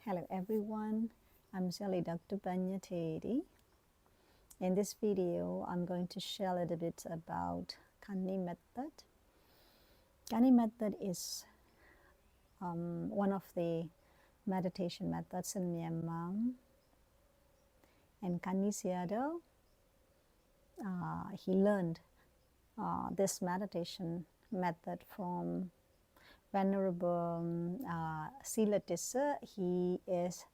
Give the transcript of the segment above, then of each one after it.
Hello everyone, I'm Sally Dr. Pannatheri. In this video, I'm going to share a little bit about Kanni method. Kanni method is one of the meditation methods in Myanmar. And Kanni Sayadaw, he learned this meditation method from Venerable Sila Tissa. He is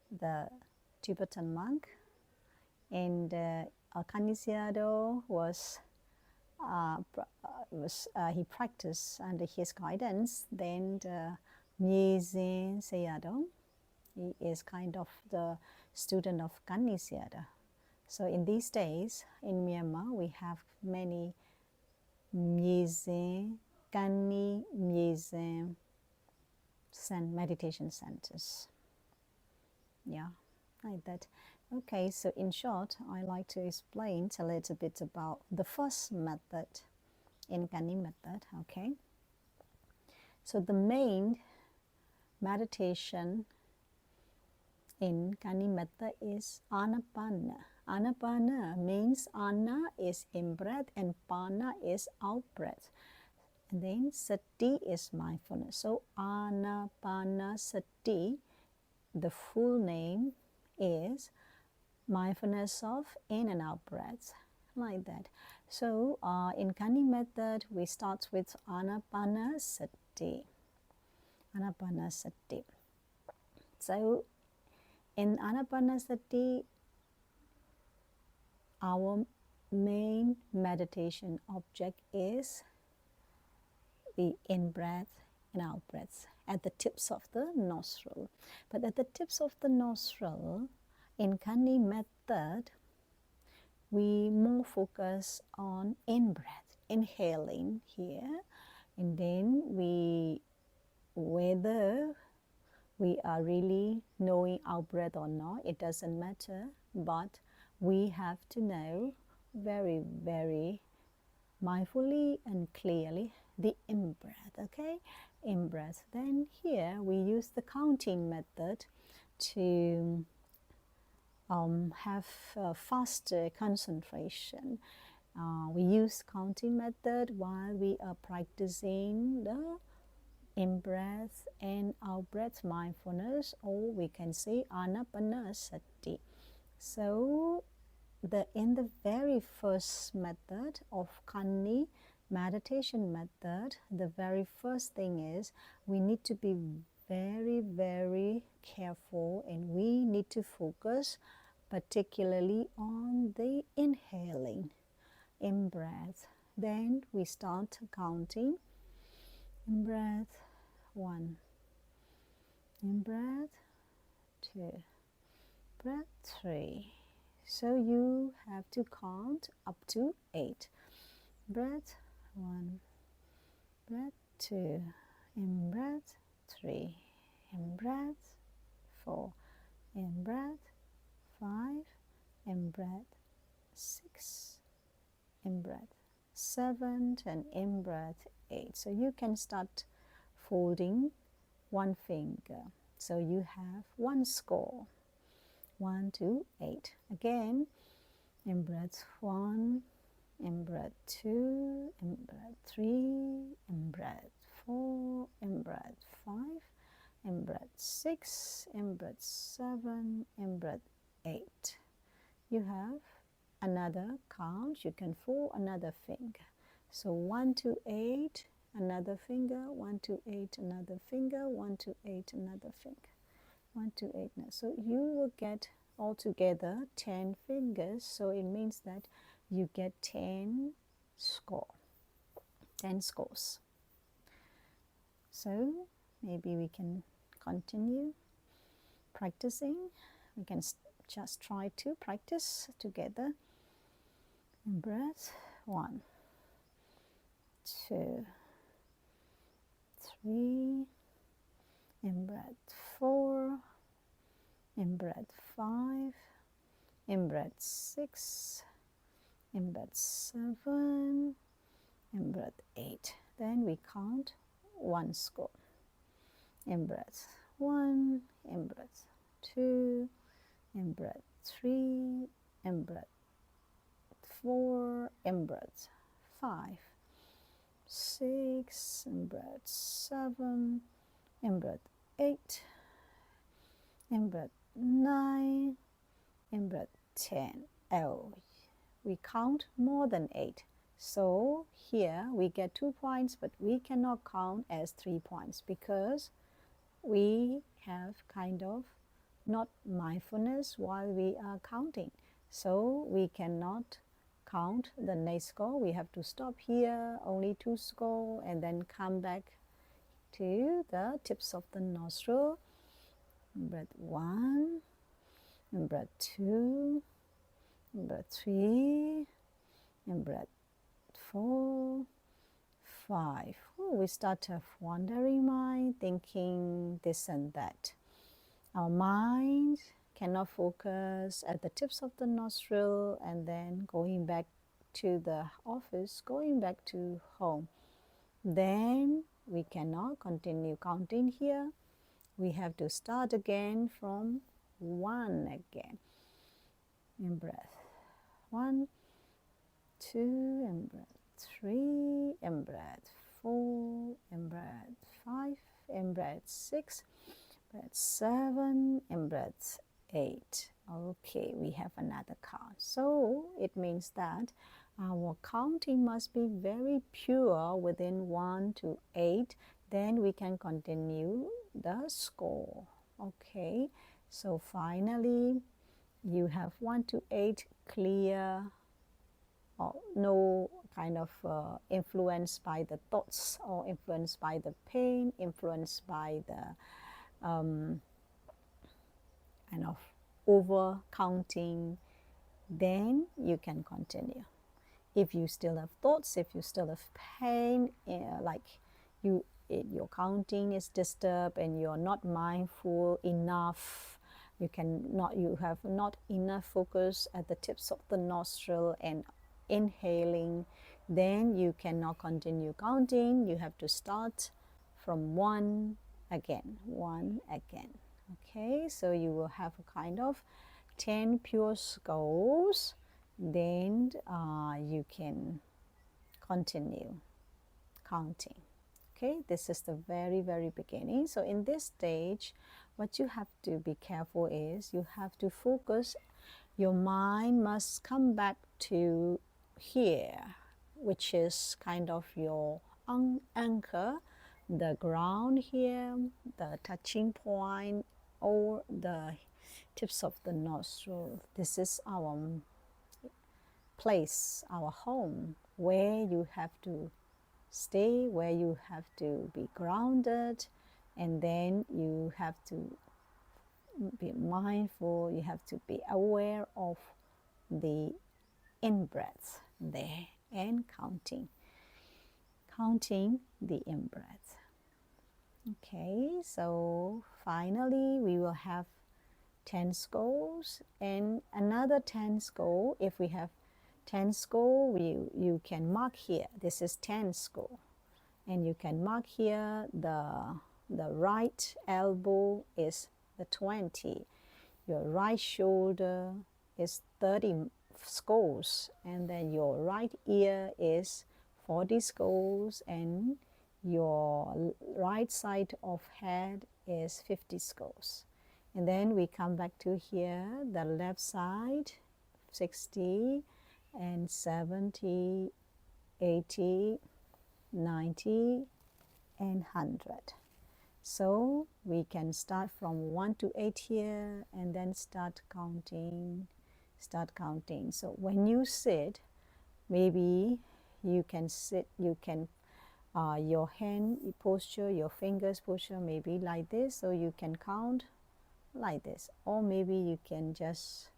the Tibetan monk, and Kanni Sayadaw he practiced under his guidance. Then Myezin Sayadaw, he is kind of the student of Kanni Sayadaw. So in these days in Myanmar, we have many Myezin, Kanni, Myezin meditation centers. Yeah, like that. Okay, so in short, I like to explain a little bit about the first method in Kanni method. Okay, so the main meditation in Kanni method is Anapana. Anapana means Ana is in breath and Pana is out breath. And then Sati is mindfulness. So Anapana Sati, the full name is mindfulness of in and out breaths, like that. So in Kanni method, we start with Anapana Sati. Anapana Sati. So in Anapana Sati, our main meditation object is the in-breath and out-breaths at the tips of the nostril. But at the tips of the nostril, in Kanni method, we more focus on in-breath, inhaling here, and then whether we are really knowing out-breath or not, it doesn't matter, but we have to know very, very mindfully and clearly the in-breath, okay? In-breath. Then here we use the counting method to have faster concentration. We use counting method while we are practicing the in-breath and out-breath mindfulness, or we can say Anapanasati. So in the very first method of Kanni meditation method, the very first thing is we need to be very, very careful, and we need to focus particularly on the inhaling, in-breath. Then we start counting. In-breath 1, in-breath 2, breath 3. So you have to count up to 8. Breath 1, breath 2, in breath 3, in breath 4, in breath 5, in breath 6, in breath 7, and in breath 8. So you can start folding one finger. So you have one score. 1 to 8. Again, in breath 1, in breath 2, in breath 3, in breath 4, in breath 5, in breath 6, in breath 7, in breath 8. You have another count. You can fold another finger. So 1 to 8, another finger, 1 to 8, another finger, 1 to 8, another finger. 1 to 8 now. So you will get altogether 10 fingers. So it means that you get 10 scores. So maybe we can continue practicing. We can just try to practice together. In breath 1, 2, 3, in breath 4, in breath 5, in breath 6, in breath 7, in breath 8. Then we count one score. In breath 1, in breath 2, in-breath 3, in-breath 4, in-breath 5, 6, in-breath 7, in-breath 8, in-breath 9, in-breath 10. Oh, we count more than 8. So here we get 2 points, but we cannot count as 3 points because we have kind of not mindfulness while we are counting. So we cannot count the next score. We have to stop here, only 2 score, and then come back to the tips of the nostril. Breath 1, and breath 2, and breath 3, and breath 4, 5. Oh, we start to have wandering mind, thinking this and that. Our mind cannot focus at the tips of the nostril and then going back to the office, going back to home. Then we cannot continue counting here. We have to start again from 1 again. In breath 1, 2, in breath 3, in breath 4, in breath 5, in breath 6, breath 7, in breath 8. Okay, we have another count. So it means that our counting must be very pure within 1 to 8. Then we can continue the score. Okay, so finally you have 1 to 8 clear, no kind of influenced by the thoughts or influenced by the pain, influenced by the kind of over counting, then you can continue. If you still have thoughts, if you still have pain, like your counting is disturbed and you're not mindful enough, you have not enough focus at the tips of the nostril and inhaling, then you cannot continue counting. You have to start from 1 again, 1 again. Okay, so you will have a kind of 10 pure skulls. Then you can continue counting. Okay, this is the very, very beginning. So in this stage, what you have to be careful is you have to focus. Your mind must come back to here, which is kind of your anchor, the ground here, the touching point, or the tips of the nostril. This is our place, our home, where you have to stay, where you have to be grounded, and then you have to be mindful, you have to be aware of the in-breath there and counting the in-breath. Okay, so finally we will have 10 skulls and another 10 skull. If we have 10 skull, you can mark here. This is 10 skull, and you can mark here the right elbow is the 20. Your right shoulder is 30 skulls, and then your right ear is 40 skulls, and your right side of head is 50 skulls. And then we come back to here, the left side 60 and 70, 80, 90 and 100. So we can start from 1 to 8 here and then start counting. So when you sit, maybe you can sit, you can your hand posture, your fingers posture maybe like this, so you can count like this, or maybe you can just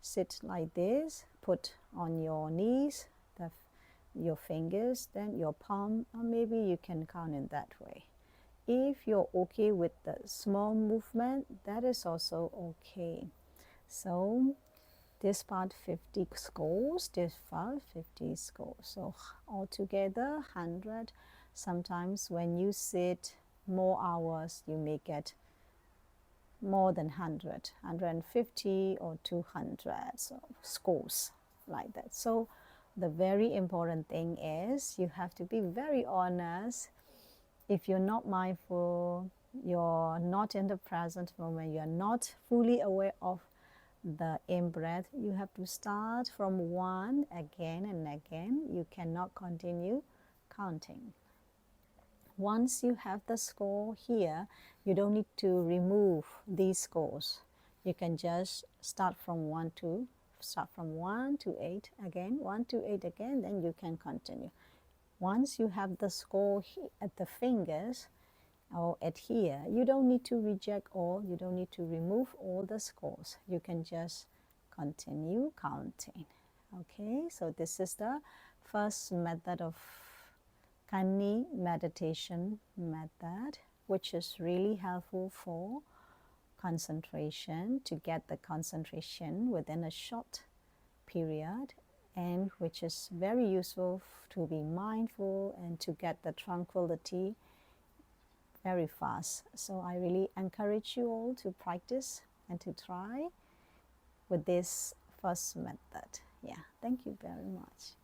sit like this, put on your knees your fingers, then your palm, or maybe you can count in that way. If you're okay with the small movement, that is also okay. So this part 50 skulls, this part 50 skulls. So altogether 100. Sometimes when you sit more hours, you may get more than 100, 150 or 200 so scores like that. So the very important thing is you have to be very honest. If you're not mindful, you're not in the present moment, you're not fully aware of the in-breath, you have to start from 1 again and again. You cannot continue counting. Once you have the score here, you don't need to remove these scores. You can just start from 1 to 8 again, 1 to 8 again, then you can continue. Once you have the score at the fingers or at here, you don't need to reject all, you don't need to remove all the scores. You can just continue counting. Okay, so this is the first method of Kanni meditation method, which is really helpful for concentration, to get the concentration within a short period, and which is very useful to be mindful and to get the tranquility very fast. So I really encourage you all to practice and to try with this first method. Yeah, thank you very much.